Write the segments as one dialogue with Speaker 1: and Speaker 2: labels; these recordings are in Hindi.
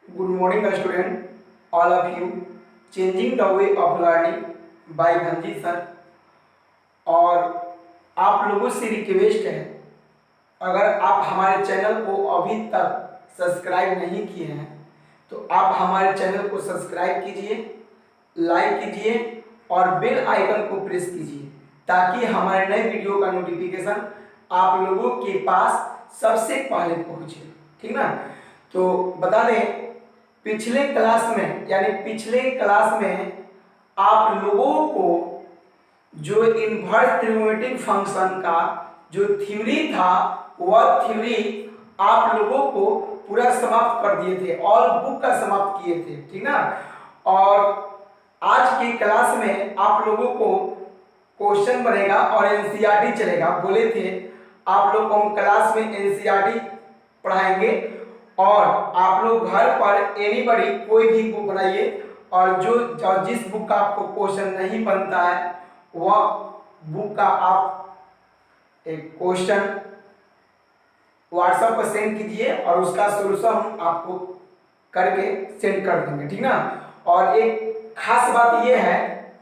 Speaker 1: Good morning, student. All of you. Changing the way of learning by Dhanji sir. और आप लोगों से रिक्वेस्ट है, अगर आप हमारे चैनल को अभी तक सब्सक्राइब नहीं किए हैं तो आप हमारे चैनल को सब्सक्राइब कीजिए, लाइक कीजिए और बेल आइकन को प्रेस कीजिए ताकि हमारे नए वीडियो का नोटिफिकेशन आप लोगों के पास सबसे पहले पहुंचे। ठीक ना। तो बता दें, पिछले क्लास में आप लोगों को जो इन्वर्स ट्रिग्नोमेट्रिक फंक्शन का जो थ्योरी था वह थ्योरी आप लोगों को पूरा समाप्त कर दिए थे और बुक का समाप्त किए थे। ठीक ना। और आज की क्लास में आप लोगों को क्वेश्चन बनेगा और एनसीईआरटी चलेगा। बोले थे आप लोग को हम क्लास में एनसीईआरटी पढ़ाएंगे और आप लोग घर पर एनीबॉडी कोई भी बुक बनाइए और जिस बुक का आपको क्वेश्चन नहीं बनता है वह बुक का आप एक क्वेश्चन व्हाट्सएप पर सेंड कीजिए और उसका सॉल्यूशन हम आपको करके सेंड कर देंगे। ठीक ना। और एक खास बात यह है,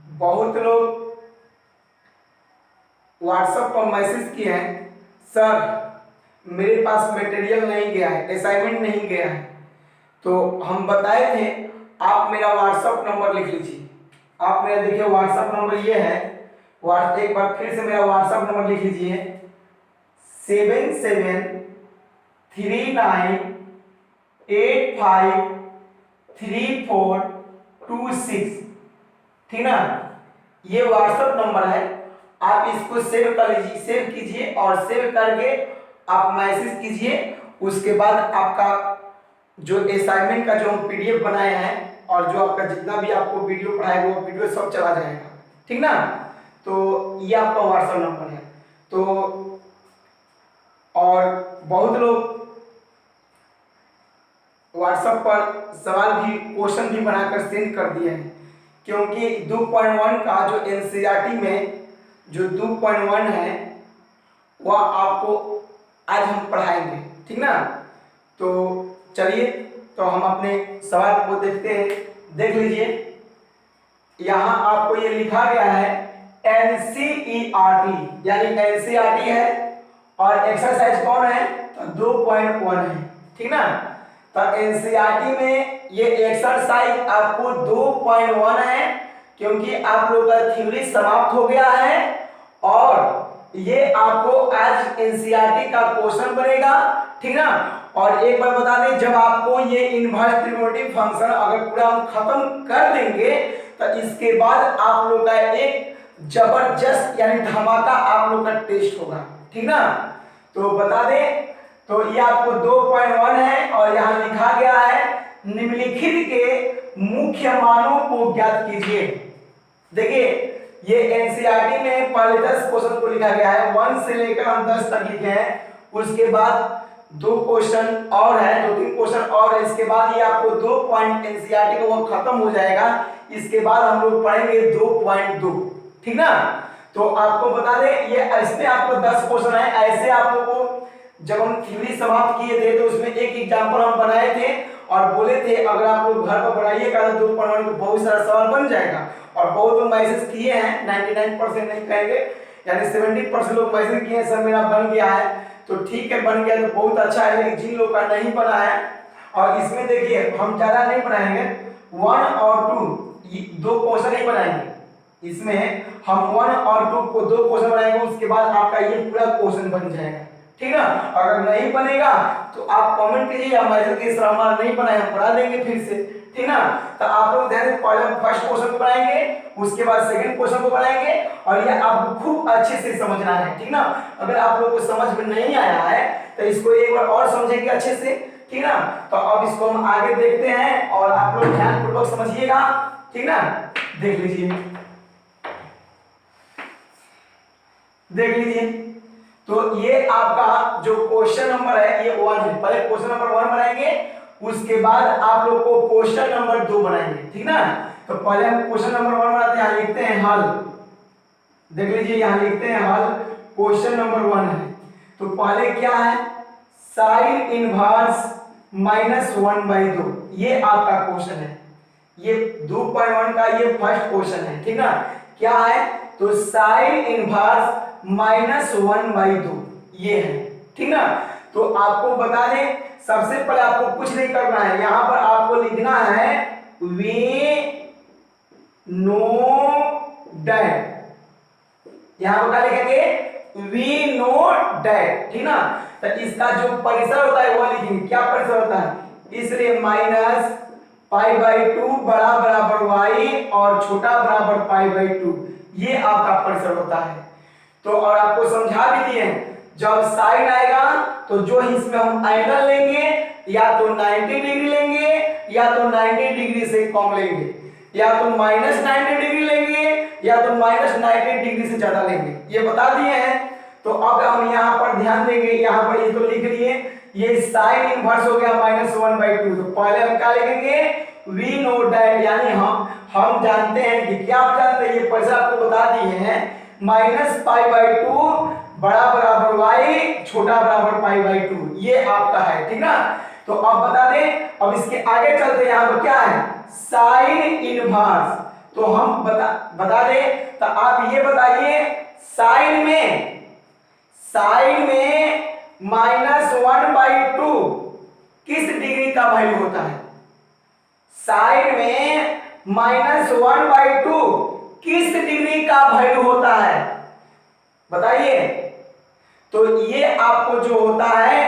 Speaker 1: बहुत लोग व्हाट्सएप पर मैसेज किए हैं, सर मेरे पास मटेरियल नहीं गया है, असाइनमेंट नहीं गया है। तो हम बताए थे आप मेरा व्हाट्सएप नंबर लिख लीजिए। आप मेरा देखिए व्हाट्सएप नंबर ये है, एक बार फिर से मेरा व्हाट्सएप नंबर लिख लीजिए 7739853426। ठीक ना। ये व्हाट्सएप नंबर है, आप इसको सेव कर लीजिए, सेव कीजिए और सेव करके आप मैसेज कीजिए। उसके बाद आपका जो असाइनमेंट का जो हम पीडीएफ बनाए हैं और जो आपका जितना भी आपको वीडियो पढ़ाएगा वो वीडियो सब चला जाएगा। ठीक ना। तो ये आपका व्हाट्सएप नंबर है। तो और बहुत लोग व्हाट्सएप पर सवाल भी क्वेश्चन भी बनाकर सेंड कर दिए हैं, क्योंकि 2.1 का जो एनसीईआरटी में जो 2.1 है वह आपको आज हम पढ़ाएंगे। ठीक ना। तो चलिए, तो हम अपने सवाल को देखते हैं। देख लीजिए, यहाँ आपको ये लिखा गया है एनसीईआरटी, यानी एनसीईआरटी है और एक्सरसाइज कौन है तो 2.1 है। ठीक ना। तो एनसीईआरटी में ये एक्सरसाइज आपको 2.1 है, क्योंकि आप लोग का थ्योरी समाप्त हो गया है और ये आपको आज एनसीईआरटी का क्वेश्चन बनेगा। ठीक ना। और एक बार बता दें, जब आपको ये इन्वर्स ट्रिग्नोमेट्रिक फंक्शन अगर पूरा हम खत्म कर देंगे तो इसके बाद आप लोग का एक जबरदस्त यानी धमाका आप लोग का टेस्ट होगा। ठीक ना। तो बता दें, तो ये आपको 2.1 है और यहाँ लिखा गया है निम्नलिखित के मुख्य मानों को ज्ञात कीजिए। देखिए, ये एनसीईआरटी में पहले 10 क्वेश्चन को लिखा गया है, 1 से लेकर हम 10 तक लिखे हैं। उसके बाद 2 क्वेश्चन और है, 2-3 क्वेश्चन और है। इसके बाद ये आपको 2 पॉइंट एनसीईआरटी को वो खत्म हो जाएगा। इसके बाद हम लोग पढ़ेंगे 2.2। ठीक ना। तो आपको बता दें, ये इसमें आपको 10 क्वेश्चन है। ऐसे आप लोगों को जब हम थ्योरी समाप्त किए थे तो उसमें एक एग्जांपल हम बनाए थे और बोले थे अगर आप लोग घर पर बनाइएगा तो 2.1 को बहुत सारा सवाल बन जाएगा। और बहुत लोग मैसेज किए हैं, 99% नहीं कहेंगे, यानी 70% लोग मैसेज किए हैं सर मेरा बन गया है। तो ठीक है, बन गया तो बहुत अच्छा है, लेकिन जिन लोग का नहीं बना है, और इसमें देखिए हम ज्यादा नहीं बनाएंगे, 1 और 2 क्वेश्चन ही बनाएंगे। इसमें हम 1 और 2 को 2 क्वेश्चन बनाएंगे, उसके बाद आपका ये पूरा क्वेश्चन बन जाएगा। ठीक ना। अगर नहीं बनेगा तो आप कमेंट कीजिए, हम मैसेज कीजिए सर हमारा नहीं बना है, हम पढ़ा देंगे फिर से। ठीक ना। तो आप लोग ध्यान से पहले फर्स्ट क्वेश्चन को बनाएंगे, उसके बाद सेकंड क्वेश्चन को बनाएंगे और ये आपको खूब अच्छे से समझना है। ठीक ना। अगर आप लोगों को समझ में नहीं आया है तो इसको एक बार और समझेंगे अच्छे से। ठीक ना। तो अब इसको हम आगे देखते हैं और आप लोग ध्यानपूर्वक समझिएगा। ठीक ना। देख लीजिए, देख लीजिए। तो ये आपका जो क्वेश्चन नंबर है ये 1 है। पहले क्वेश्चन नंबर 1 बनाएंगे, उसके बाद आप लोग को क्वेश्चन नंबर 2 बनाएंगे। ठीक ना। तो पहले हम क्वेश्चन नंबर 1 बनाते हैं, यहाँ लिखते हैं हल। देख लीजिए, यहाँ लिखते हैं हल। क्वेश्चन नंबर 1 है तो पहले क्या है, साइन इनवर्स -1/2। ये आपका क्वेश्चन है, ये 2.1 का ये फर्स्ट क्वेश्चन है, ठीक ना। क्या है, तो साइन इनवर्स -1/2 ये है, ठीक ना। तो आपको बता दें, सबसे पहले आपको कुछ नहीं करना है, यहां पर आपको लिखना है वी नो डैट। यहां पर क्या लिखेंगे, वी नो डैट, ठीक ना। तो इसका जो परिसर होता है वो लिखेंगे, क्या परिसर होता है, इसलिए -π/2 बड़ा बराबर y और छोटा बराबर π/2, ये आपका परिसर होता है। तो और आपको समझा भी दिए, जब साइन आएगा तो जो इसमें हम एंगल लेंगे या तो 90 डिग्री लेंगे या तो 90 डिग्री से कम लेंगे, या तो -90 डिग्री लेंगे या तो -90 डिग्री से ज्यादा लेंगे, ये बता दिए हैं। तो अब हम यहाँ पर ध्यान देंगे, यहाँ पर ये तो लिख लिए, ये साइन इनवर्स हो गया -1/2। तो पहले हम क्या लिखेंगे, वी नो डैट, यानी हम जानते हैं कि क्या आप जानते हैं, ये परिसर आपको बता दिए हैं, -π/2 बड़ा बराबर y छोटा बराबर π/2, ये आपका है, ठीक ना। तो अब बता दें, अब इसके आगे चलते, यहाँ पर क्या है, साइन इनवर्स। तो हम बता दें, तो आप ये बताइए, साइन में -1/2 किस डिग्री का वैल्यू होता है, साइन में -1/2 किस डिग्री का वैल्यू होता है, बताइए। तो ये आपको जो होता है,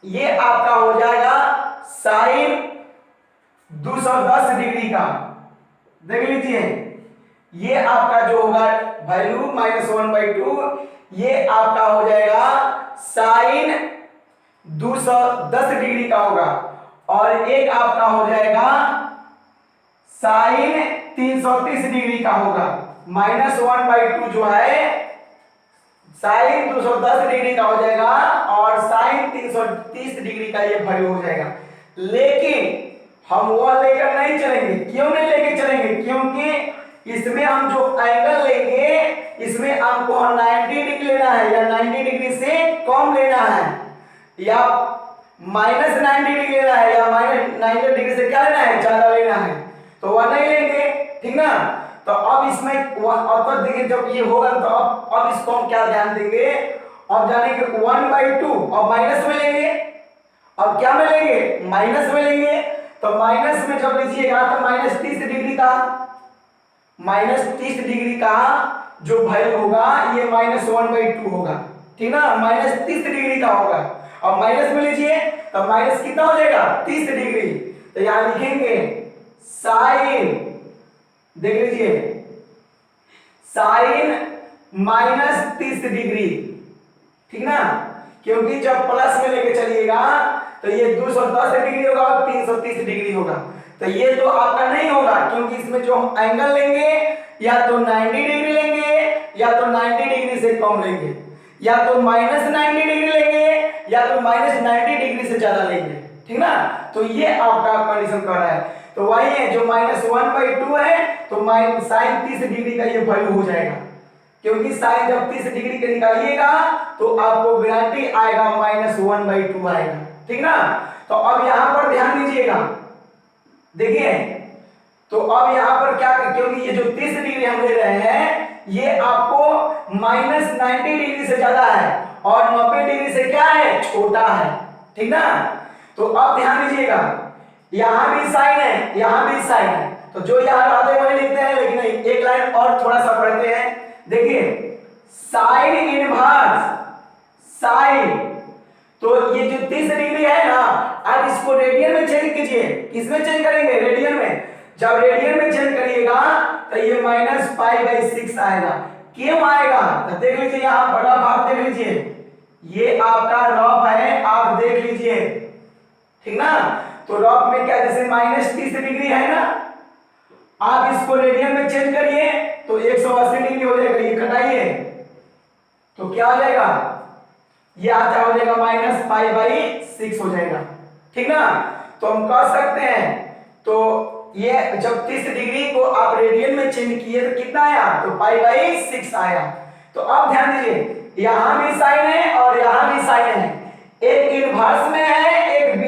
Speaker 1: ये आपका हो जाएगा साइन 210 डिग्री का, देख लीजिए, ये आपका जो होगा वैल्यू -1/2, ये आपका हो जाएगा साइन 210 डिग्री का होगा, और एक आपका हो जाएगा साइन 330 डिग्री का होगा। -1/2 जो है साइन 210 डिग्री का हो जाएगा और साइन 330 डिग्री का ये वैल्यू हो जाएगा। लेकिन हम वो लेकर नहीं चलेंगे, क्यों नहीं लेके चलेंगे, क्योंकि इसमें हम जो एंगल लेंगे, इसमें आपको 90 डिग्री लेना है या 90 डिग्री से कम लेना है, या -90 डिग्री लेना है या -90 डिग्री से क्या लेना है, ज्यादा लेना है, तो वह नहीं लेंगे, ठीक ना। तो अब इसमें अब तो देखिए, जब ये होगा तो अब इसको हम क्या ध्यान देंगे, अब जानेंगे 1/2, अब माइनस में लेंगे, अब क्या में लेंगे, माइनस में लेंगे। तो माइनस में जब लीजिएगा तो -30 डिग्री का, -30 डिग्री का जो वैल्यू होगा ये -1/2 होगा, ठीक ना, -30 डिग्री का होगा। अब माइनस में लीजिए तो माइनस कितना हो जाएगा, 30 डिग्री। तो यहां लिखेंगे साइन, देख लीजिए, साइन -30 डिग्री, ठीक ना, क्योंकि जब प्लस में लेके चलिएगा तो ये 210 डिग्री होगा और 330 डिग्री होगा। तो ये तो आपका नहीं होगा, क्योंकि इसमें जो हम एंगल लेंगे या तो 90 डिग्री लेंगे या तो 90 डिग्री से कम लेंगे, या तो -90 डिग्री लेंगे या तो -90 डिग्री से ज्यादा लेंगे, ठीक ना। तो ये आपका कंडीशन कर रहा है। तो वही है जो -1/2 है, तो साइन 30 डिग्री का ये वैल्यू हो जाएगा, क्योंकि साइन जब 30 डिग्री के निकालिएगा तो आपको गारंटी आएगा -1/2 आएगा, ठीक ना। तो अब यहां पर ध्यान दीजिएगा, देखिए, तो अब यहां पर क्या, क्योंकि ये जो 30 डिग्री हम ले रहे हैं ये आपको -90 डिग्री से ज्यादा है और 90 डिग्री से क्या है, छोटा है, ठीक ना। तो अब ध्यान दीजिएगा, यहां भी साइन है, यहां भी साइन है, तो जो यहां आते हैं वही लिखते हैं, लेकिन नहीं, एक लाइन और थोड़ा सा पढ़ते हैं। देखिए, साइन इनवर्स साइन, तो ये जो 30 डिग्री है ना, अब इसको रेडियन में चेंज कीजिए। किसमें चेंज करेंगे, रेडियन में। जब रेडियन में चेंज करिएगा तो ये -π/6 आएगा। क्यों आएगा, तो देख लीजिए, यहां बड़ा भाग देख लीजिए, ये आपका रफ है, आप देख लीजिए, ठीक ना। तो रफ में क्या, जैसे -30 डिग्री है ना, आप इसको रेडियन में चेंज करिए तो 180 डिग्री हो जाएगा, ये घटाइए तो क्या हो जाएगा, ये आता हो जाएगा -π/6 हो जाएगा, ठीक ना। तो हम कह सकते हैं, तो ये जब 30 डिग्री को आप रेडियन में चेंज किए तो कितना आया, तो π/6 आया। तो अब ध्यान दीजिए, यहां भी साइन है और यहां भी साइन है, एक इनवर्स में है एक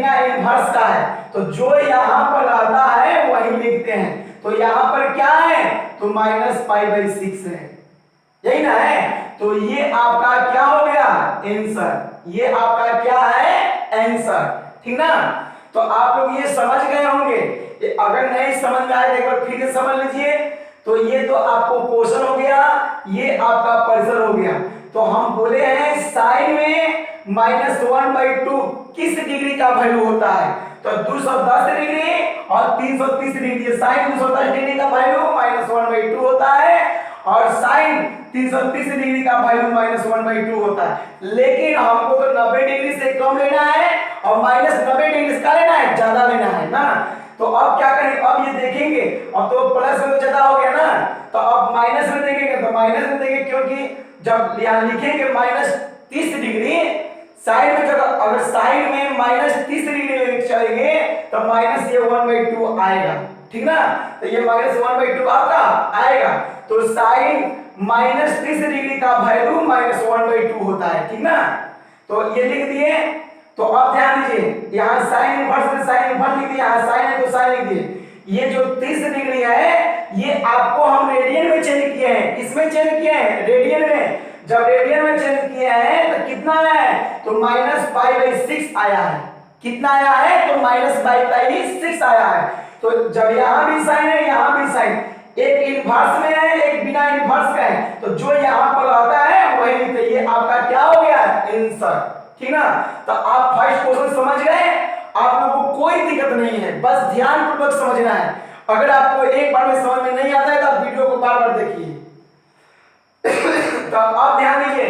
Speaker 1: इनवर्स का है, तो जो यहाँ पर रहता है वही लिखते हैं। तो यहाँ पर क्या है, तो -π/6 है, यही ना है। तो ये आपका क्या हो गया, आंसर। ये आपका क्या है, आंसर, ठीक ना। तो आप लोग ये समझ गए होंगे। अगर नहीं समझ में आए तो एक बार फिर से समझ लीजिए। तो ये तो आपको क्वेश्चन हो गया, ये आपका परिसर हो गया। तो हम बोले हैं साइन में -1/2 किस डिग्री का वैल्यू होता है, तो 210 डिग्री और 330 डिग्री। साइन 210 डिग्री का वैल्यू -1/2 होता है और साइन 330 डिग्री का वैल्यू -1/2 होता है। लेकिन हमको तो 90 डिग्री से कम लेना है और -90 डिग्री का लेना है, ज्यादा लेना है ना। तो अब क्या करेंगे, अब ये देखेंगे, अब तो प्लस में तो ज्यादा हो गया ना, तो अब माइनस में देखेंगे, तो माइनस में देखेंगे, क्योंकि जब यहाँ लिखेंगे -30 डिग्री, साइड में जब अगर साइड में -30 डिग्री लेके चलेंगे तो माइनस ये 1/2 आएगा, ठीक ना। तो ये -1/2 आपका आएगा। तो साइन -30 डिग्री का वैल्यू -1/2 होता है, ठीक ना। तो ये लिख दिए। तो अब ध्यान दीजिए, यहाँ साइन इनवर्स लिख दिए, यहाँ साइन है तो साइन लिख दिए। ये जो 30 डिग्री है ये आपको हम रेडियन में चेंज किए हैं। किसमें चेंज किए हैं, रेडियन में। जब रेडियन में चेंज किए हैं तो कितना है, तो -π/6 आया है। कितना आया है, तो -π/6 आया है। तो जब यहाँ भी साइन है यहाँ भी साइन, एक इनवर्स में है एक बिना इनवर्स का है, तो जो यहाँ पर आता है वही लिखते। ये आपका क्या हो गया, आंसर, ठीक ना। तो आप फर्स्ट क्वेश्चन समझ गए, आप लोगों को कोई दिक्कत नहीं है, बस ध्यान पूर्वक समझना है। अगर आपको एक बार में समझ में नहीं आता है तो आप वीडियो को बार बार देखिए। तो अब ध्यान दीजिए,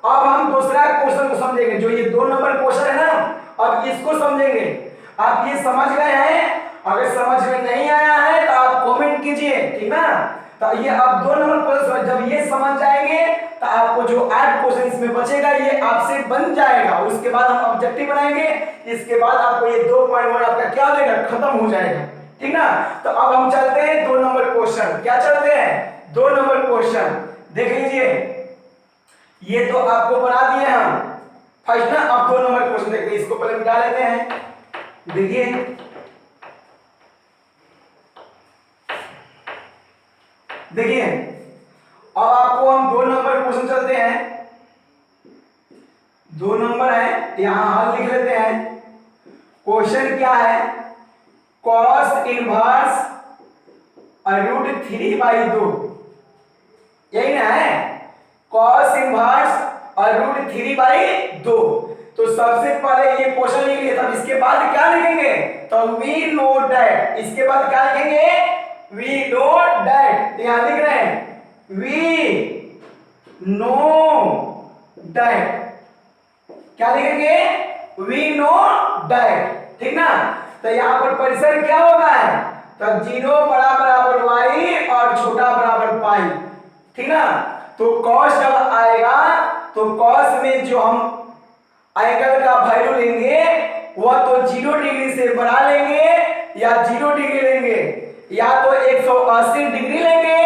Speaker 1: अब हम दूसरा क्वेश्चन को समझेंगे। जो ये 2 नंबर क्वेश्चन है ना, अब इसको समझेंगे। आप ये समझ गए हैं, अगर समझ में नहीं आया है तो आप कमेंट कीजिए, ठीक ना। तो ये अब 2 नंबर क्वेश्चन जब ये समझ जाएंगे तो आपको जो 8 क्वेश्चन इसमें बचेगा ये आपसे बन जाएगा। उसके बाद हम ऑब्जेक्टिव बनाएंगे, इसके बाद आपको ये 2.1 आपका क्या हो जाएगा, खत्म हो जाएगा, ठीक ना। तो अब हम चलते हैं 2 नंबर क्वेश्चन। क्या चलते हैं, 2 नंबर क्वेश्चन देख लीजिए। ये तो आपको बना दिए हम फर्स्ट ना। अब 2 नंबर क्वेश्चन देखते हैं, इसको पहले मिटा लेते हैं। देखिए देखिए, अब आपको हम 2 नंबर क्वेश्चन चलते हैं। 2 नंबर है, यहां हल लिख लेते हैं। क्वेश्चन क्या है, cos इनवर्स √3/2, यही ना है, cos इनवर्स √3/2। तो सबसे पहले ये क्वेश्चन लिख लिया, तब इसके बाद क्या लिखेंगे, तो वी नो दैट। इसके बाद क्या लिखेंगे, वी नो दैट। यहां लिख रहे हैं वी नो दैट, क्या लिखेंगे, वी नो दैट, ठीक ना। तो यहां पर परिसर क्या होगा है, तो 0 बराबर y और छोटा बराबर पाई, ठीक ना। तो cos जब आएगा तो cos में जो हम एंगल का वैल्यू लेंगे वह तो 0 डिग्री से बड़ा लेंगे या 0 डिग्री लेंगे, या तो 180 डिग्री लेंगे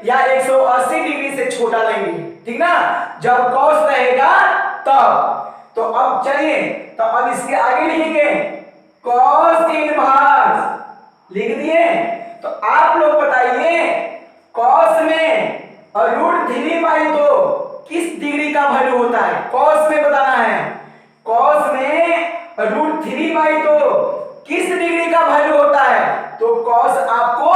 Speaker 1: या 180 डिग्री से छोटा लेंगे, ठीक ना। जब cos रहेगा तब। तो अब चलिए, तो अब इसके आगे लिखेंगे cos इनवर्स, लिख दिए। तो आप लोग बताइए cos में √3/2 किस डिग्री का वैल्यू होता है, cos में बताना है। cos में √3/2 किस डिग्री का वैल्यू होता है, तो cos आपको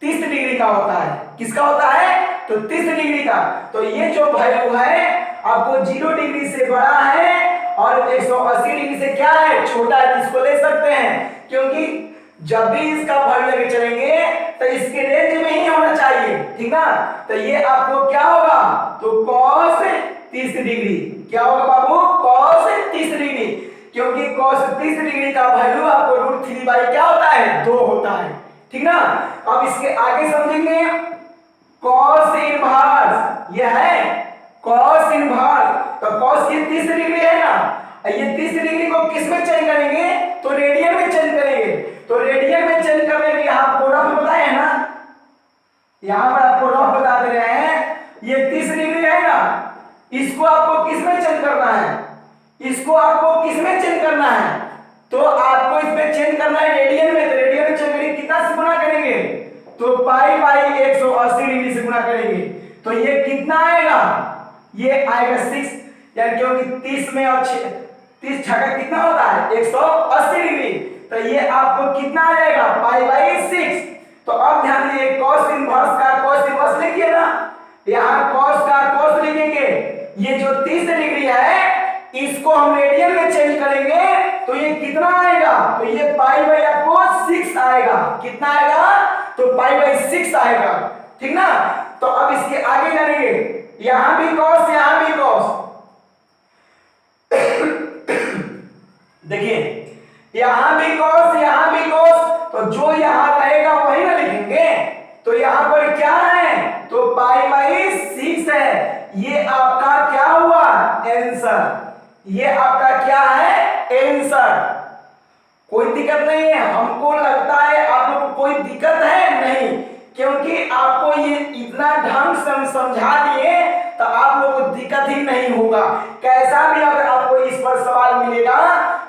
Speaker 1: 30 डिग्री का होता है। किसका होता है, तो 30 डिग्री का। तो ये जो वैल्यू है आपको 0 डिग्री से बड़ा है और 180 डिग्री से क्या है, छोटा है। इसको ले सकते हैं, क्योंकि जब भी इसका वैल्यू लेके चलेंगे तो इसके रेंज में ही होना चाहिए, ठीक ना। तो ये आपको क्या होगा, तो cos 30 डिग्री, क्या होगा बाबू, cos 30 डिग्री, क्योंकि cos 30 डिग्री का वैल्यू आपको √3 क्या होता है, 2 होता है, ठीक ना। अब इसके आगे समझेंगे cos इनवर्स, ये है cos इनवर्स। तो cos ये 30 डिग्री है ना, ये 30 डिग्री को किस में चेंज करेंगे, तो रेडियन में चेंज करेंगे। तो रेडियन में चेंज करने के आपको रफ बताए हैं ना, यहां पर आपको रफ बता दे रहे हैं। ये 30 डिग्री है ना, इसको आपको किस में चेंज करना है, इसको आपको किस में चेंज करना है, तो में चेंज करना है रेडियन में, तो रेडियन में चेंज करेंगे, कितना से गुना करेंगे, तो पाई बाई 180 डिग्री से गुना करेंगे, तो ये कितना आएगा, ये आएगा 6, यानी क्योंकि 30 में और 30 छक्का कितना होता है 180 डिग्री, तो ये आपको कितना आ जाएगा पाई बाई 6। तो अब ध्यान दीजिए cos इनवर्स का cos इनवर्स लिखिए ना, यहाँ cos का cos लिखेंगे, ये जो 30 डिग्री है इसको हम रेडियन में चेंज करेंगे तो ये कितना आएगा, तो ये पाई बाई आपको 6 आएगा, कितना आएगा, तो पाई बाई 6 आएगा, ठीक ना। तो अब इसके आगे जाएंगे, यहां भी cos यहां भी cos, देखिए यहां भी cos, तो जो यहां रहेगा वही ना लिखेंगे, तो यहां पर क्या है, तो पाई बाई 6 है, ये आपका क्या हुआ आंसर, ये आपका क्या है आंसर। कोई दिक्कत नहीं है, हमको लगता है आप लोगों को कोई दिक्कत है नहीं, क्योंकि आपको ये इतना ढंग से समझा दिए तो आप लोगों को दिक्कत ही नहीं होगा। कैसा भी अगर आपको इस पर सवाल मिलेगा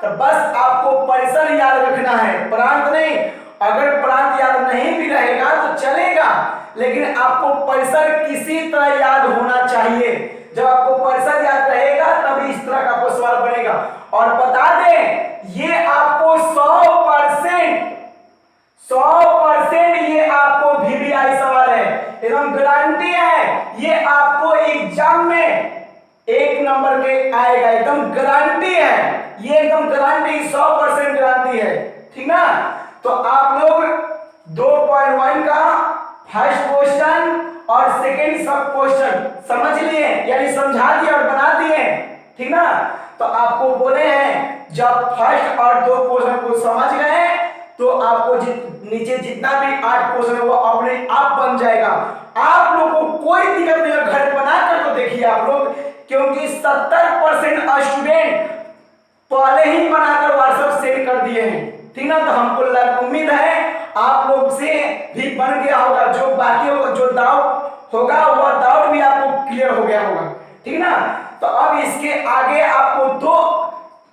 Speaker 1: तो बस आपको परिसर याद रखना है, प्रांत नहीं। अगर प्रांत याद नहीं भी रहेगा तो चलेगा, लेकिन आपको परिसर किसी तरह याद होना चाहिए। जब आपको परिसर याद रहेगा तभी इस तरह का आपको सवाल बनेगा। और बता दें ये आपको 100% ये आपको VVI सवाल है, एकदम गारंटी है, ये आपको एग्जाम में 1 नंबर के आएगा, एकदम गारंटी है, ये एकदम गारंटी 100% गारंटी है, ठीक ना। तो आप लोग 2.1 का फर्स्ट क्वेश्चन और सेकेंड सब क्वेश्चन समझ लिए, यानी समझा दिए और बना दिए, ठीक ना। तो आपको बोले हैं जब फर्स्ट और 2 क्वेश्चन को समझ गए तो आपको नीचे जितना भी 8 क्वेश्चन है वो अपने आप बन जाएगा। आप लोगों को कोई दिक्कत नहीं है, घर बना कर तो देखिए आप लोग, क्योंकि 70% स्टूडेंट पहले ही बनाकर व्हाट्सएप सेंड कर दिए हैं, ठीक ना। तो हमको उम्मीद है आप लोग से भी बन गया होगा, जो बाकी होगा, जो डाउट होगा वो डाउट भी आपको क्लियर हो गया होगा, ठीक ना। तो अब इसके आगे आपको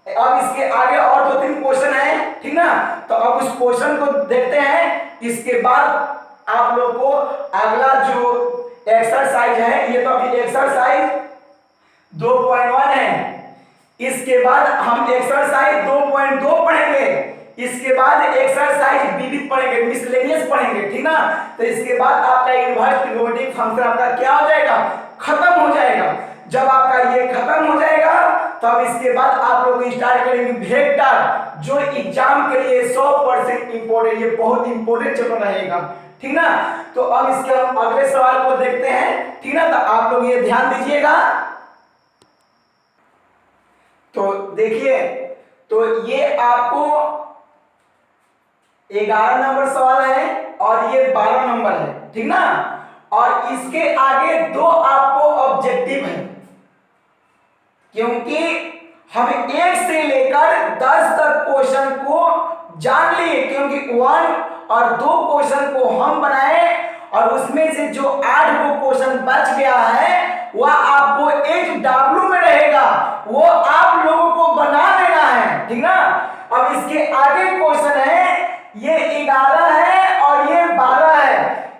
Speaker 1: इसके आगे और 2-3 क्वेश्चन है, ठीक ना। तो अब उस क्वेश्चन को देखते हैं, इसके बाद आप लोग को अगला जो एक्सरसाइज है, ये तो अभी एक्सरसाइज 2.1 है, इसके बाद हम एक्सरसाइज 2.2 पढ़ेंगे, इसके बाद एक्सरसाइज विविध पढ़ेंगे, मिसलेनियस पढ़ेंगे, ठीक ना। तो इसके बाद आपका इनवर्स ट्रिग्नोमेट्रिक फंक्शन आपका क्या हो जाएगा, खत्म हो जाएगा। जब आपका ये खत्म हो जाएगा तब इसके बाद आप लोग स्टार्ट करेंगे वेक्टर, जो एग्जाम के लिए 100% इंपॉर्टेंट, ये बहुत इंपॉर्टेंट चैप्टर रहेगा, ठीक ना। तो अब इसके हम अगले सवाल को देखते हैं, ठीक ना। तो आप लोग ये ध्यान दीजिएगा। तो देखिए, तो ये आपको 11 नंबर सवाल है और ये 12 नंबर है, ठीक ना। और इसके आगे 2 आपको ऑब्जेक्टिव है, क्योंकि हम 1 से लेकर 10 तक क्वेश्चन को जान लिए, क्योंकि 1 और 2 क्वेश्चन को हम बनाए और उसमें से जो 8 क्वेश्चन बच गया है वह आपको HW में रहेगा, वो आप लोगों को बना देना है, ठीक ना। अब इसके आगे क्वेश्चन है, ये 11 है और ये 12 है,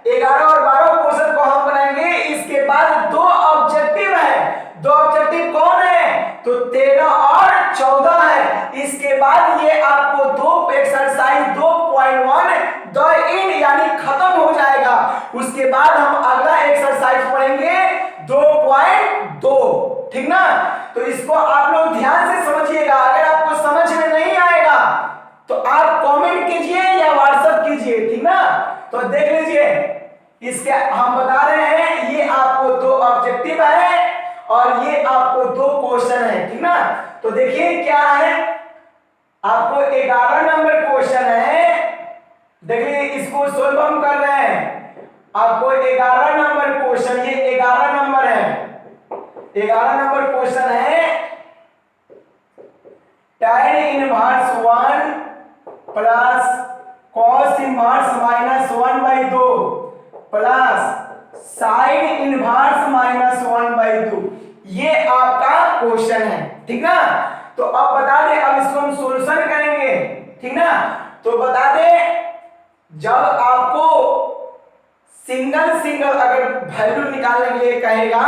Speaker 1: 11 और 12 क्वेश्चन को हम बनाएंगे। इसके बाद 2 ऑब्जेक्टिव है, 2 ऑब्जेक्टिव कौन है, तो 13 और 14 है। इसके बाद ये आपको 2 एक्सरसाइज 2.1 द इन यानी खत्म हो जाएगा। उसके बाद हम अगला एक्सरसाइज पढ़ेंगे 2.2, ठीक ना। तो इसको आप लोग ध्यान से समझिएगा। अगर आपको समझ में नहीं आएगा तो आप कमेंट कीजिए या व्हाट्सएप कीजिए, ठीक ना। तो देख लीजिए, इसके हम बता रहे हैं ये आपको 2 ऑब्जेक्टिव है और ये आपको 2 क्वेश्चन है, ठीक ना। तो देखिए क्या है, आपको 11 नंबर क्वेश्चन है, देखिए इसको सोल्व हम कर रहे हैं। आपको 11 नंबर क्वेश्चन, ये 11 नंबर है, 11 नंबर क्वेश्चन है, tan inverse 1 plus cos inverse -1/2 plus sin inverse -1/2, ये आपका क्वेश्चन है, ठीक ना। तो अब बता दें, अब इसको हम सॉल्यूशन करेंगे, ठीक ना। तो बता दें, जब आपको सिंगल सिंगल अगर वैल्यू निकालने के लिए कहेगा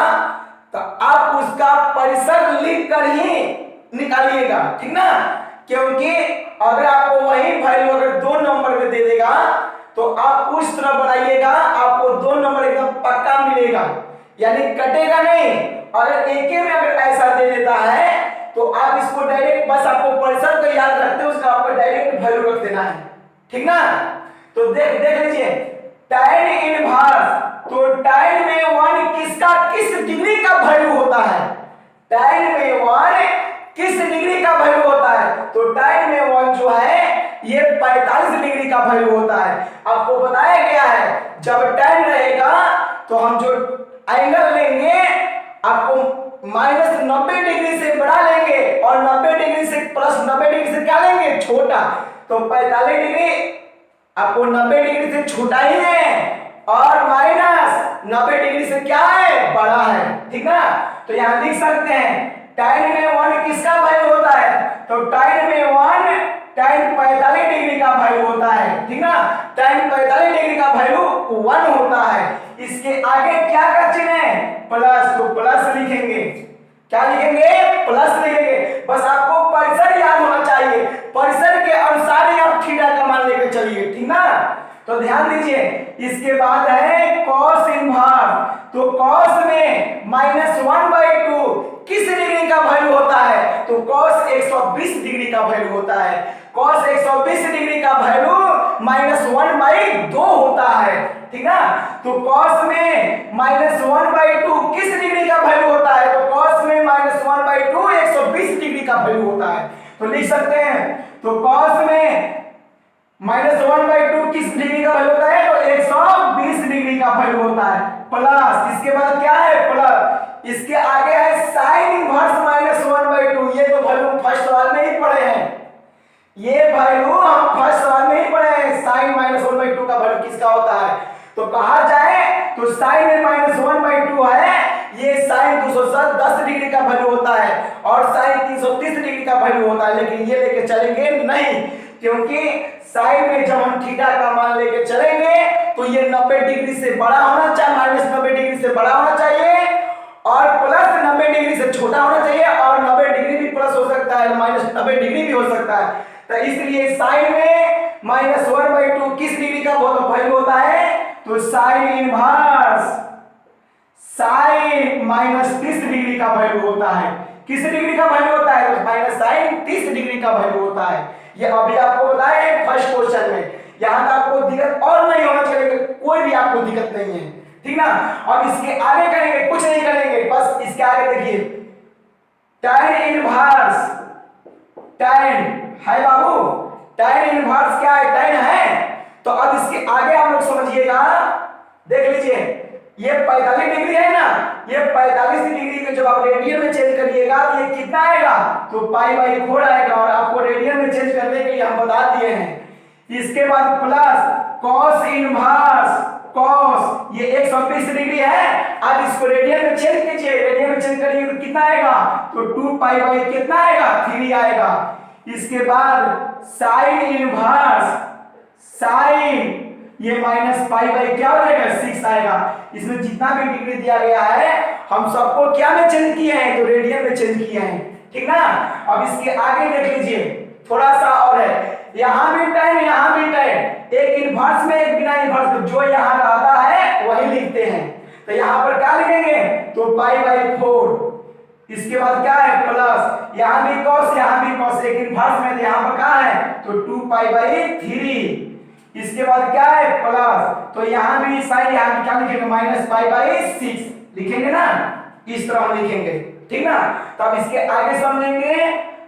Speaker 1: तो आप उसका परिसर लिख कर ही निकालिएगा, ठीक ना। क्योंकि अगर आपको वही वैल्यू अगर 2 नंबर में दे देगा तो आप उस तरह बनाइएगा, आपको 2 नंबर एकदम पक्का मिलेगा, यानी कटेगा नहीं। अगर एक में अगर ऐसा दे देता है तो आप इसको डायरेक्ट बस आपको परिसर को याद रखते हैं, उसका आपको डायरेक्ट वैल्यू रख देना है, ठीक ना। तो देख लीजिए tan इनवर्स, तो tan में 1 किसका किस डिग्री का वैल्यू होता है, tan में 1 किस डिग्री का वैल्यू होता है, तो tan में 1 जो है ये 45 डिग्री का वैल्यू होता है। आपको बताया गया है जब tan रहेगा तो हम जो एंगल लेंगे आपको -90 डिग्री से बड़ा लेंगे और 90 डिग्री से प्लस 90 डिग्री से क्या लेंगे, छोटा। तो 45 डिग्री आपको 90 डिग्री से छोटा ही है और माइनस 90 डिग्री से क्या है, बड़ा है, ठीक ना। तो यहां लिख सकते हैं tan में 1 किसका वैल्यू होता है, तो tan में 1 tan 45 डिग्री का वैल्यू होता है, ठीक ना। tan 45 डिग्री का वैल्यू 1 होता है। इसके आगे क्या का चिन्ह है, प्लस, तो प्लस लिखेंगे, क्या लिखेंगे, प्लस लिखेंगे। बस आपको परिसर याद होना चाहिए, परिसर के अनुसार ही आप थीटा का मान लेकर चलिए, ठीक ना। तो ध्यान दीजिए, इसके बाद है cos इनवर्स, तो cos में -1/2 किस डिग्री का वैल्यू होता है, तो cos 120 डिग्री का वैल्यू होता है। cos 120 डिग्री का वैल्यू -1/2 होता है, ठीक ना। तो cos में -1/2 किस डिग्री का वैल्यू होता है, तो cos में -1/2 120 डिग्री का वैल्यू होता है। तो लिख सकते हैं, तो cos में -1/2 किस डिग्री का वैल्यू होता है, तो 120 डिग्री का वैल्यू होता है। प्लस इसके बाद क्या है, प्लस इसके आगे है sin इनवर्स -1/2। ये तो वैल्यू फर्स्ट सवाल में ही पढ़े हैं, ये वैल्यू हम फर्स्ट सवाल में ही पढ़े हैं। sin -1/2 का वैल्यू किसका होता है, तो कहा जाए तो sin में -1/2 है, ये sin 210 डिग्री का वैल्यू होता है और sin 330 डिग्री का वैल्यू होता है। लेकिन ये लेके चलेंगे नहीं, क्योंकि साइन में जब हम थीटा का मान लेके चलेंगे तो ये 90 डिग्री से बड़ा होना चाहिए, -90 डिग्री से बड़ा होना चाहिए और प्लस 90 डिग्री से छोटा होना चाहिए और 90 डिग्री भी प्लस हो सकता है, -90 डिग्री भी हो सकता है। तो इसलिए साइन में -1/2 किस डिग्री का वैल्यू होता है, तो साइन इनवर्स साइन -30 डिग्री का वैल्यू होता है। किस डिग्री का वैल्यू होता है, तो -30 डिग्री का वैल्यू होता है। ये अभी आपको बताया फर्स्ट क्वेश्चन में, यहां तक आपको दिक्कत और नहीं होना चाहिए, कोई भी आपको दिक्कत नहीं है, ठीक ना। अब इसके आगे करेंगे, कुछ नहीं करेंगे, बस इसके आगे देखिए tan इनवर्स, tan है बाबू, tan इनवर्स क्या है, tan है। तो अब इसके आगे आप लोग समझिएगा, देख लीजिए ये 45 डिग्री है ना, ये 45 डिग्री को जब आप रेडियन में चेंज करिएगा तो ये कितना आएगा, तो π/4 आएगा और आपको रेडियन में चेंज करने के लिए हम बता दिए हैं। इसके बाद प्लस cos इनवर्स, cos ये 120 डिग्री है, अब इसको रेडियन में चेंज कीजिए, रेडियन में चेंज करिए तो कितना आएगा, तो 2π कितना आएगा, 3 आएगा। इसके बाद sin इनवर्स, sin ये -π क्या हो जाएगा, 6 आएगा। इसमें जितना भी डिग्री दिया गया है हम सबको क्या में चेंज किए हैं, तो रेडियन में चेंज किए हैं, ठीक ना। अब इसके आगे देख लीजिए, थोड़ा सा और है, यहां भी tan यहां भी tan, एक इनवर्स में एक बिना इनवर्स में, जो यहां रहता है वही लिखते हैं। तो यहां पर क्या लिखेंगे, तो π/4। इसके बाद क्या है, प्लस यहां भी cos यहां भी cos, एक इनवर्स में यहां पर क्या है, तो 2π/3। इसके बाद क्या है, प्लस, तो यहां भी साइन, यहां भी क्या लिखेंगे, -π/6 लिखेंगे ना, इस तरह हम लिखेंगे, ठीक ना। तो अब इसके आगे समझेंगे,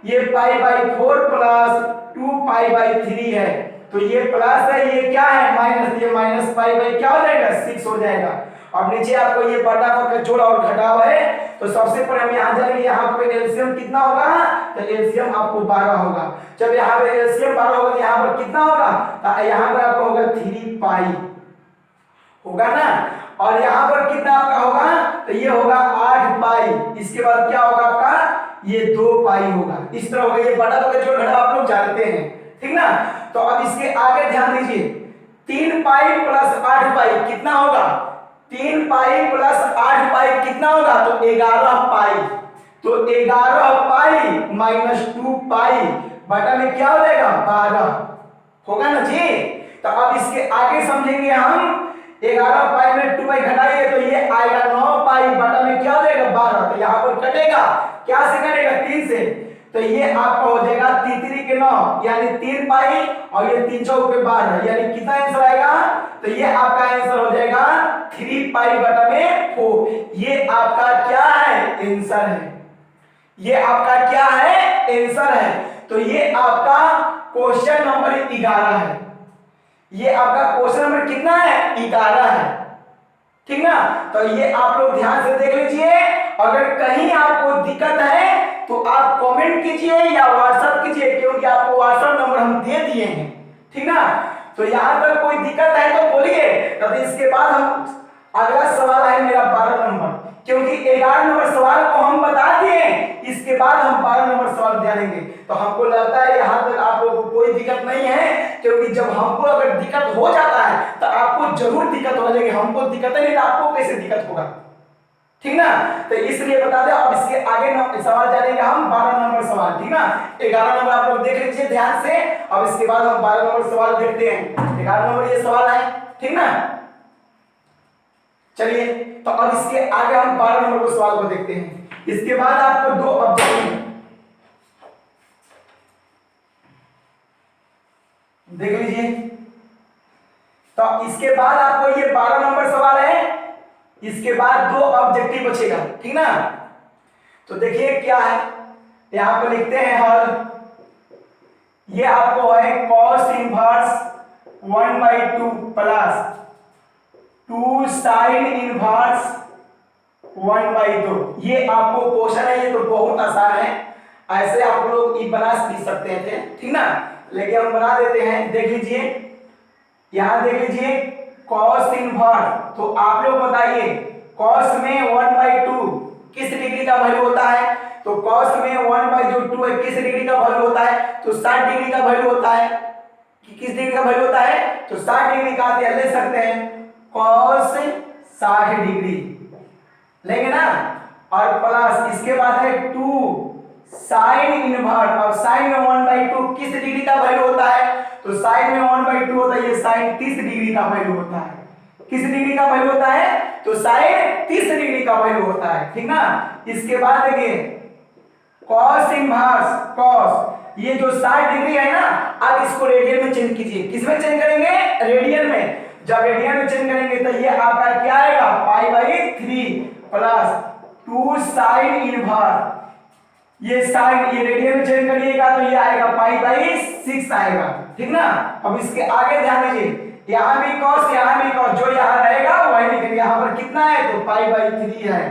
Speaker 1: ये π/4 प्लस 2π/3 है, तो ये प्लस है, ये क्या है माइनस, ये -π क्या हो जाएगा, 6 हो जाएगा। अब नीचे आपको ये बटा का जोड़ और घटाव है, तो सबसे पहले हम यहां जाएंगे, यहां पे एलसीएम कितना होगा, तो एलसीएम आपको 12 होगा। जब यहां पे एलसीएम 12 होगा तो यहां पर कितना होगा, तो यहां पर आपको होगा 3π होगा ना, और यहां पर कितना आपका होगा, तो ये होगा 8π। इसके बाद क्या होगा आपका, ये 2π होगा। इस तरह होगा, ये बटा का जोड़ घटाव आप लोग जानते हैं, ठीक ना। तो अब इसके आगे ध्यान दीजिए, 3 पाई प्लस 8 पाई कितना होगा, 3 पाई प्लस 8 पाई कितना होगा, तो 11 पाई। तो 11 पाई माइनस 2 पाई बटा में क्या हो जाएगा, 12 होगा ना जी। तो अब इसके आगे समझेंगे हम, 11 पाई में 2 पाई घटाइए तो ये आएगा 9 पाई बटा में क्या हो जाएगा, 12। तो यहाँ पर कटेगा, क्या से कटेगा, 3 से। तो ये आपका हो जाएगा 3 3 के 9 यानी 3 पाई और ये 3 चौक पे 12 यानी कितना आंसर आएगा, तो ये आपका आंसर हो जाएगा 3 पाई बटा में 4। ये आपका क्या है, आंसर है। ये आपका क्या है, आंसर है। तो ये आपका क्वेश्चन नंबर 11 है। ये आपका क्वेश्चन नंबर कितना है, 11 है, ठीक ना। तो ये आप लोग ध्यान से देख लीजिए। अगर कहीं आपको दिक्कत है तो आप कमेंट कीजिए या व्हाट्सएप कीजिए, क्योंकि आपको व्हाट्सएप नंबर हम दे दिए हैं, ठीक ना। तो यहां तक कोई दिक्कत है तो बोलिए, तो इसके बाद हम अगला सवाल है मेरा 12 नंबर, क्योंकि 11 नंबर सवाल को हम बता दिए, इसके बाद हम 12 नंबर सवाल जानेंगे। तो हमको लगता है यहां तक आप लोगों को कोई दिक्कत नहीं है, क्योंकि जब हमको अगर दिक्कत हो जाता है तो आपको जरूर दिक्कत हो जाएगी। हमको दिक्कत नहीं तो आपको कैसे दिक्कत होगा, ठीक ना। तो इसलिए बता दें। अब इसके आगे सवाल जानेंगे हम 12 नंबर सवाल, ठीक ना। 11 नंबर आप लोग देख लीजिए ध्यान से। अब इसके बाद हम 12 नंबर सवाल देखते हैं। 11 नंबर ये सवाल है, ठीक ना। चलिए, तो अब इसके आगे हम 12 नंबर को सवाल को देखते हैं। इसके बाद आपको 2 ऑब्जेक्टिव देख लीजिए। तो इसके बाद आपको ये 12 नंबर सवाल है, इसके बाद 2 ऑब्जेक्टिव बचेगा, ठीक ना। तो देखिए क्या है, यहां पर लिखते हैं हल। ये आपको है cos inverse 1/2 plus 2 sine inverse 1/2। ये आपको क्वेश्चन है, ये तो बहुत आसान है, ऐसे आप लोग ये बना भी सकते थे, ठीक ना। लेकिन हम बना देते हैं। देख लीजिए, यहां देख लीजिए cos इनवर्स। तो आप लोग बताइए cos में 1/2 किस डिग्री का वैल्यू होता है, तो cos में 1/2 है किस डिग्री का वैल्यू होता है, तो 60 डिग्री का वैल्यू होता है। कि किस डिग्री का वैल्यू होता है, तो 60 डिग्री का ले सकते हैं, cos 60 डिग्री लेंगे ना। और प्लस इसके बाद है 2 साइन इनवर्स। अब साइन में 1/2 किस डिग्री का वैल्यू होता है, तो साइन में 1/2 होता है, ये साइन 30 डिग्री का वैल्यू होता है। किस डिग्री का वैल्यू होता है, तो साइन 30 डिग्री का वैल्यू होता है, ठीक ना। इसके बाद देखिए cos इनवर्स cos, ये जो 60 डिग्री है ना, अब इसको रेडियन में चेंज कीजिए। किसमें चेंज करेंगे, रेडियन में। जब रेडियन में चेंज करेंगे तो ये आपका क्या आएगा, π/3 प्लस 2 साइन इनवर्स। ये साइन ये रेडियन में चेंज करिएगा तो ये आएगा π/6 आएगा, ठीक ना। अब इसके आगे ध्यान दीजिए, यहां भी cos यहां भी cos, जो यहां रहेगा वही लिखेंगे। यहां पर कितना है, तो π/3 है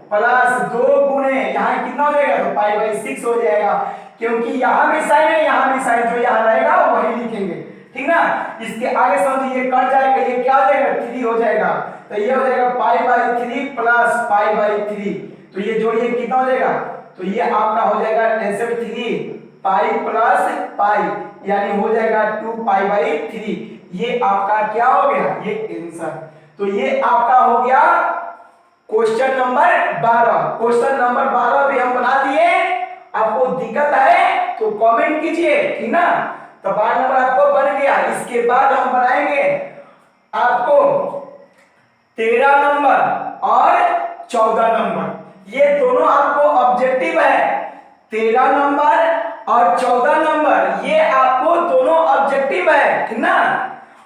Speaker 1: प्लस 2 गुणे यहां कितना हो जाएगा, तो π/6 हो जाएगा, क्योंकि यहां भी साइन है यहां भी साइन, जो यहां रहेगा वही लिखेंगे, ठीक ना। इसके आगे समझिए, ये कट जाएगा, ये क्या हो जाएगा, 3 हो जाएगा। तो ये हो जाएगा π/3 प्लस π/3। तो ये जोड़िए कितना हो जाएगा, तो ये आपका हो जाएगा आंसर 3 पाई प्लस पाई, यानी हो जाएगा 2 π/3। ये आपका क्या हो गया, ये आंसर। तो ये आपका हो गया क्वेश्चन नंबर 12। क्वेश्चन नंबर 12 भी हम बना दिए। आपको दिक्कत है तो कमेंट कीजिए, ठीक ना। तो 12 नंबर आपको बन गया। इसके बाद हम बनाएंगे आपको 13 नंबर और 14 नंबर। ये दोनों आपको ऑब्जेक्टिव है, 13 नंबर और 14 नंबर, ये आपको दोनों ऑब्जेक्टिव है, ठीक ना।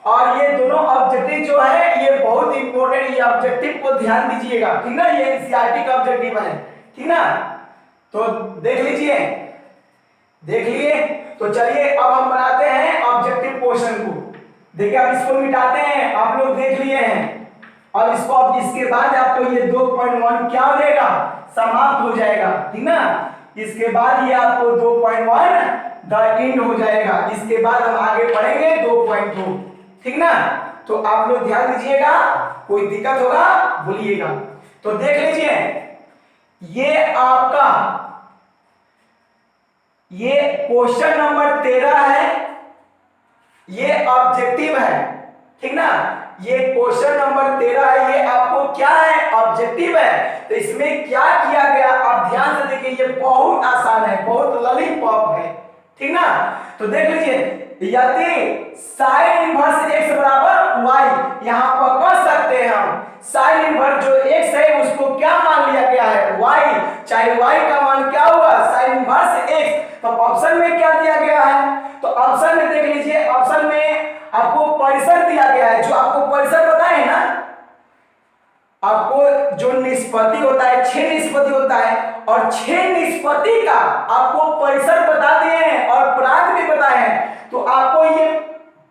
Speaker 1: और ये दोनों ऑब्जेक्टिव जो है ये बहुत इंपॉर्टेंट, ये ऑब्जेक्टिव को ध्यान दीजिएगा, ठीक ना। ये एनसीईआरटी का ऑब्जेक्टिव है, ठीक ना। तो देख लीजिए, देख लिए। तो चलिए अब हम बनाते हैं ऑब्जेक्टिव क्वेश्चन को। देखिए अब इसको मिटाते हैं, आप लोग देख लिए हैं। और इसको अब इसके बाद आपको ये 2.1 क्या हो जाएगा, समाप्त हो जाएगा, ठीक ना। इसके बाद ये आपको 2.1 द एंड हो जाएगा। इसके बाद हम आगे पढ़ेंगे 2.2, ठीक ना। तो आप लोग ध्यान दीजिएगा, कोई दिक्कत होगा बोलिएगा। तो देख लीजिए, ये आपका ये क्वेश्चन नंबर 13 है है, ठीक ना। ये क्वेश्चन नंबर 13 है, ये आपको क्या है, ऑब्जेक्टिव है। तो इसमें क्या किया गया आप ध्यान से देखिए, ये बहुत आसान है, बहुत लॉलीपॉप है, ठीक ना। तो देख लीजिए, यदि साइन इनवर्स x बराबर y, यहां पर कह सकते हैं हम साइन इनवर्स जो x है उसको क्या मान लिया गया है, y, चाहे y का मान क्या हुआ, साइन इनवर्स x। तो ऑप्शन में क्या दिया गया है, तो ऑप्शन में देख लीजिए, ऑप्शन में आपको परिसर दिया गया है। जो आपको परिसर बताए ना, आपको जो निष्पत्ति होता है 6 निष्पत्ति होता है, और 6 निष्पत्ति का आपको परिसर बता दिए हैं और प्रांत भी बताए हैं, तो आपको ये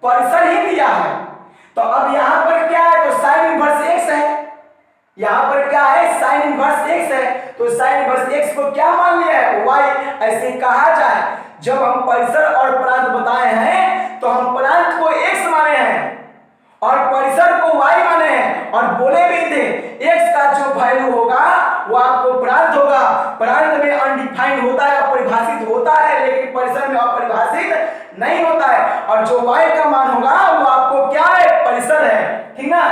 Speaker 1: परिसर ही दिया है। तो अब यहां पर क्या है, तो साइन इनवर्स x है, यहां पर क्या है, साइन इनवर्स x है, तो साइन इनवर्स x को क्या मान लिया है, y। ऐसे कहा जाए, जब हम परिसर और प्रांत बताए हैं तो हम प्रांत को x माने हैं और परिसर को y माने हैं, और बोले भी थे x का जो वैल्यू होगा वो आपको प्रांत होगा। प्रांत में अनडिफाइंड होता है, अपरिभाषित होता है, लेकिन परिसर में अपरिभाषित नहीं होता है, और जो y का मान होगा वो आपको क्या है, परिसर है, ठीक ना।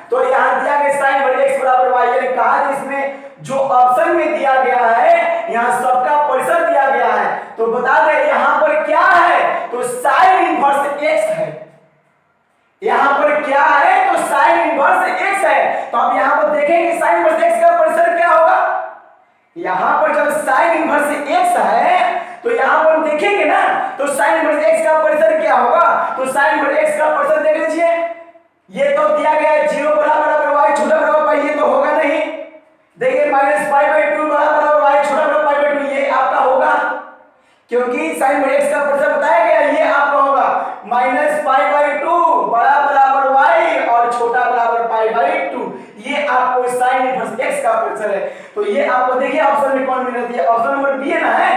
Speaker 1: तो यहां दिया गया साइन इनवर्स x बराबर y, यानी कहा इसमें जो ऑप्शन में दिया गया है यहां सबका परिसर दिया गया है। तो बता दें यहां पर क्या है, तो साइन इनवर्स x है, यहां पर क्या है, तो साइन इनवर्स x है। तो अब यहां पर देखेंगे साइन इनवर्स x का परिसर क्या होगा, यहां पर जब साइन इनवर्स x है तो यहां पर देखेंगे ना, तो साइन इनवर्स x का परिसर क्या होगा, तो साइन इनवर्स x का परिसर देख लीजिए, ये तो दिया गया है 0 बराबर y छोटा बराबर पाई, ये तो होगा नहीं। देखिए -π/2 बराबर y छोटा बराबर π/2, ये आपका होगा, क्योंकि साइन इनवर्स x का परिसर बताया गया, ये आपका होगा -π/2 बड़ा बराबर y और छोटा बराबर π/2, ये आपको साइन इनवर्स x का परिसर है। तो ये आपको देखिए ऑप्शन में कौन मिल रही है, ऑप्शन नंबर बी है ना, है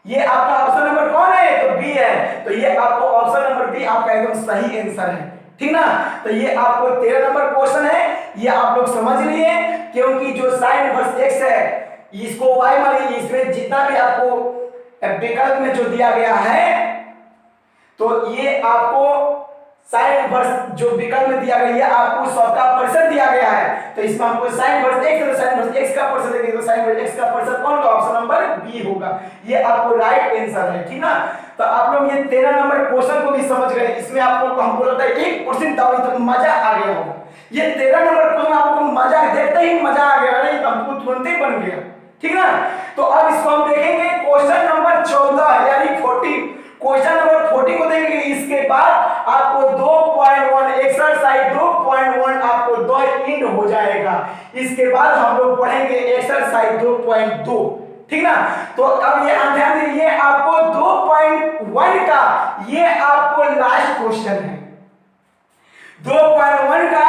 Speaker 1: ये आपका ऑप्शन नंबर कौन है, तो बी है। तो ये आपको ऑप्शन नंबर बी आपका एकदम सही आंसर है, ठीक ना। तो ये आपको 13 नंबर क्वेश्चन है, ये आप लोग समझ लिए, क्योंकि जो साइन इनवर्स x है इसको y मानिए, इसमें जितना भी आपको विकल्प में जो दिया गया है, तो ये आपको साइन इनवर्स जो विकल्प में दिया गया है आपको सबका परिसर दिया गया है। तो इसमें हमको साइन इनवर्स x और साइन इनवर्स x का परिसर देंगे, तो साइन इनवर्स x का परिसर कौन होगा, ऑप्शन नंबर बी होगा, ये आपको राइट आंसर है, ठीक ना। तो आप लोग ये 13 नंबर क्वेश्चन को भी समझ गए, इसमें आपको हमको लगता है 1% दावी तो मजा आ गया होगा। ये 13 नंबर क्वेश्चन आपको मजा देखते ही मजा आ गया, नहीं हमको तुरंत ही बन गया, ठीक ना। तो अब इसको हम देखेंगे क्वेश्चन नंबर 14 यानी 40, क्वेश्चन नंबर 40 को देखेंगे। इसके बाद आपको 2.1 एक्सरसाइज 2.1 आपको 2 इंड हो जाएगा। इसके बाद हम लोग पढ़ेंगे एक्सरसाइज 2.2, ठीक ना। तो अब ये ध्यान दीजिए, ये आपको 2.1 का ये आपको लास्ट क्वेश्चन है। 2.1 का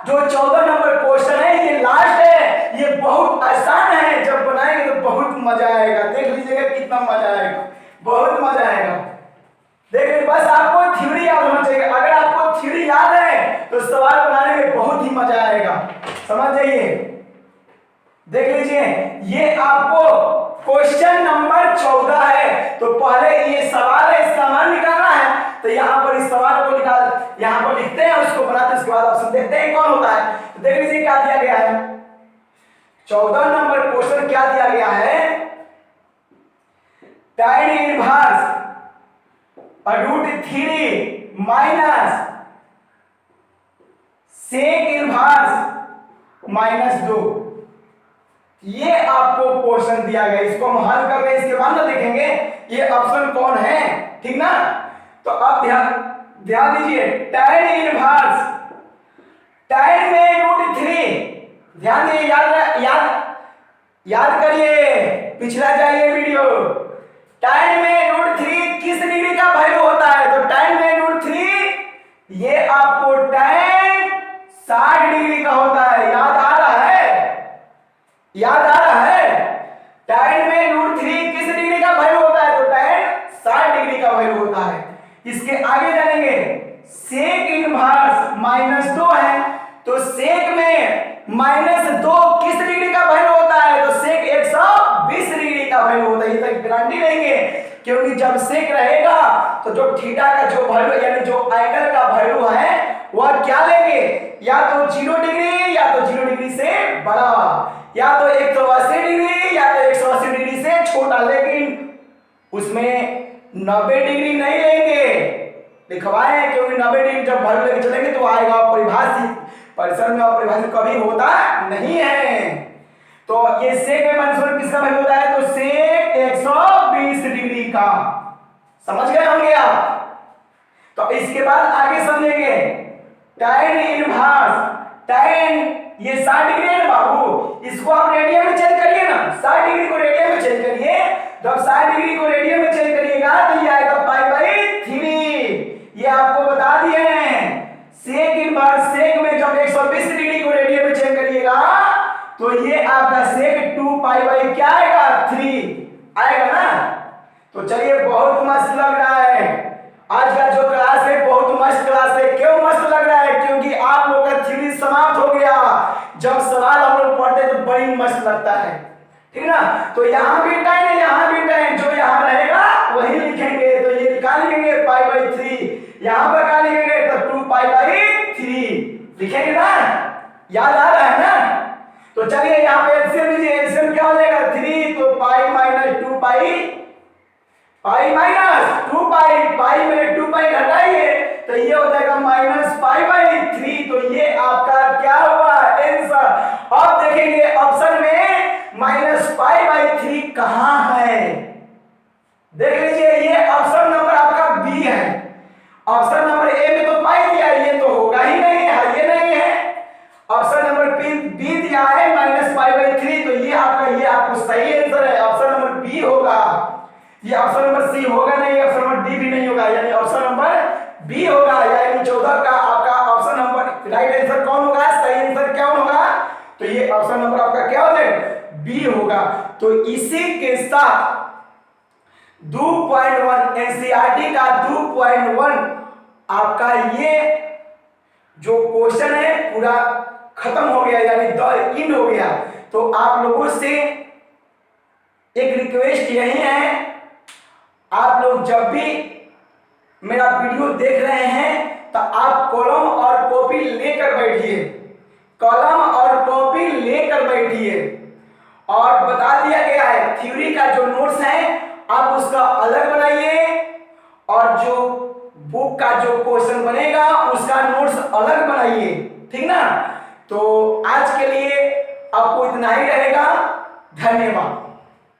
Speaker 1: जो 14 नंबर क्वेश्चन है ये लास्ट है, ये बहुत आसान है, जब बनाएंगे तो बहुत मजा आएगा, देख लीजिएगा कितना मजा आएगा, बहुत मजा आएगा। देखिए बस आपको थ्योरी याद होना चाहिए, अगर आपको थ्योरी याद है तो सवाल बनाने में बहुत ही मजा आएगा, समझ जाइए। देख लीजिए ये आपको क्वेश्चन नंबर 14 है, तो पहले ये सवाल है, इसका मान निकालना है। तो यहाँ पर इस सवाल को निकाल, यहाँ पर लिखते हैं, उसको बनाते हैं, उसके बाद ऑप्शन देखते हैं कौन होता है। तो देख लीजिए क्या दिया गया है, 14 नंबर क्वेश्चन क्या दिया गया है, tan इनवर्स √3 माइनस सेक इनवर्स -2, ये आपको क्वेश्चन दिया गया, इसको हम हल कर रहे हैं, इसके बाद ना देखेंगे ये ऑप्शन कौन है, ठीक ना। तो अब ध्यान दीजिए, tan इनवर्स, tan में √3, ध्यान दीजिए, याद करिए, पिछला जाइए वीडियो। tan में √3 किस डिग्री का वैल्यू होता है, तो tan में √3 ये आपको tan 60 डिग्री का होता है, याद आ रहा है, याद आ रहा है। tan में √3 किस डिग्री का वैल्यू होता है, तो tan 60 डिग्री का वैल्यू होता है। इसके आगे जानेंगे, सेक इनवर्स -2 है, तो सेक में -2 किस डिग्री का वैल्यू होता है, तो सेक 120 डिग्री का वैल्यू होता है। ये तक गारंटी लेंगे, क्योंकि जब सेक रहेगा तो तो जो थीटा का जो वैल्यू यानी जो एंगल का वैल्यू है वह क्या लेंगे, या तो 0 डिग्री या तो 0 डिग्री से बड़ा, या तो 180 डिग्री या तो 180 डिग्री से छोटा, लेकिन उसमें 90 डिग्री नहीं लेंगे। लिखवाए क्योंकि 90 डिग्री जब वैल्यू लेके चलेंगे तो आएगा परिभाषित, परिसर में अपरिभाषित कभी होता नहीं है। तो ये सेक में माइनस किसका वैल्यू होता है, तो सेक 120 डिग्री का, समझ गए होंगे आप। तो इसके बाद आगे समझेंगे tan इनवर्स, tan ये 60 डिग्री है ना बाबू, इसको आप रेडियन में चेंज करिए ना, 60 डिग्री को रेडियन में चेंज करिए, जब 60 डिग्री को रेडियन में चेंज करिएगा तो ये आएगा π/3। ये आपको बता दिए हैं। सेक इनवर्स, सेक में जब 120 डिग्री को रेडियन में चेंज करिएगा तो ये आपका सेक 2π/3 क्या आएगा, 3 आएगा ना। तो चलिए बहुत मस्त लग रहा है आज का जो क्लास है, बहुत मस्त क्लास है। क्यों मस्त लग रहा है, क्योंकि आप लोग का थ्योरी समाप्त हो गया। जब सवाल हम लोग पढ़ते हैं तो बड़ी मस्त लगता है, ठीक ना। तो यहाँ भी tan है, यहाँ भी tan, जो यहाँ रहेगा वही लिखेंगे। तो ये क्या लिखेंगे, π/3, यहाँ पर क्या लिखेंगे, तो 2π/3 लिखेंगे ना, याद आ रहा है ना। तो चलिए यहाँ पे एलसीएम लीजिए, एलसीएम क्या हो जाएगा, 3, तो पाई में 2 पाई घटाइए तो ये हो जाएगा -π/3। तो ये आपका क्या हुआ, आंसर। अब देखेंगे ऑप्शन में -π/3 कहां है, देख लीजिए। ये ऑप्शन नंबर आपका बी है। ऑप्शन नंबर ए में तो पाई दिया, ये तो होगा ही नहीं है, ये नहीं है। ऑप्शन नंबर बी दिया है -π/3, तो ये आपको सही आंसर है, ऑप्शन नंबर बी होगा। ये ऑप्शन नंबर सी होगा नहीं, ऑप्शन नंबर डी भी नहीं होगा, यानी ऑप्शन नंबर बी होगा। यानी 14 का आपका ऑप्शन नंबर राइट आंसर कौन होगा, सही आंसर क्या होगा, तो ये ऑप्शन नंबर आपका क्या हो जाएगा, बी होगा। तो इसी के साथ 2.1 एनसीईआरटी का 2.1 आपका ये जो क्वेश्चन है पूरा खत्म हो गया, यानी द एंड हो गया। तो आप लोगों से एक रिक्वेस्ट यही है, आप लोग जब भी मेरा वीडियो देख रहे हैं तो आप कलम और कॉपी लेकर बैठिए, कलम और कॉपी लेकर बैठिए। और बता दिया गया है थ्योरी का जो नोट्स है आप उसका अलग बनाइए, और जो बुक का जो क्वेश्चन बनेगा उसका नोट्स अलग बनाइए, ठीक ना। तो आज के लिए आपको इतना ही रहेगा, धन्यवाद।